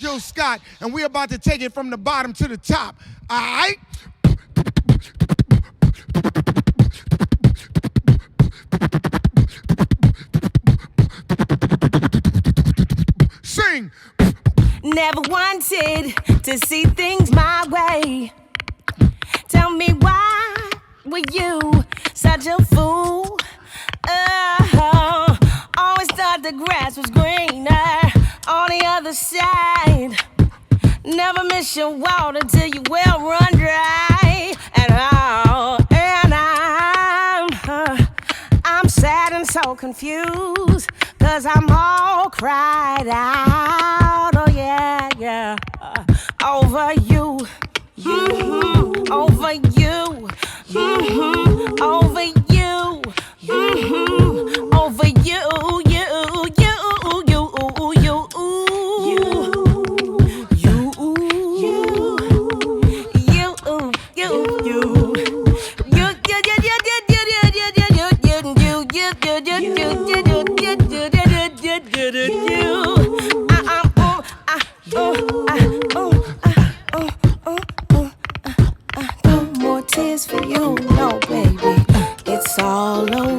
Jill Scott, and we're about to take it from the bottom to the top. All right? Sing. Never wanted to see things my way. Tell me why were you such a fool? Always thought the grass was greener on the other side. Never miss your water till you well run dry. And I'm sad and so confused, 'cause I'm all cried out. Oh yeah, yeah, over you, over you, over you, over you, you, you, you, you, no more tears for you, no baby, it's all over.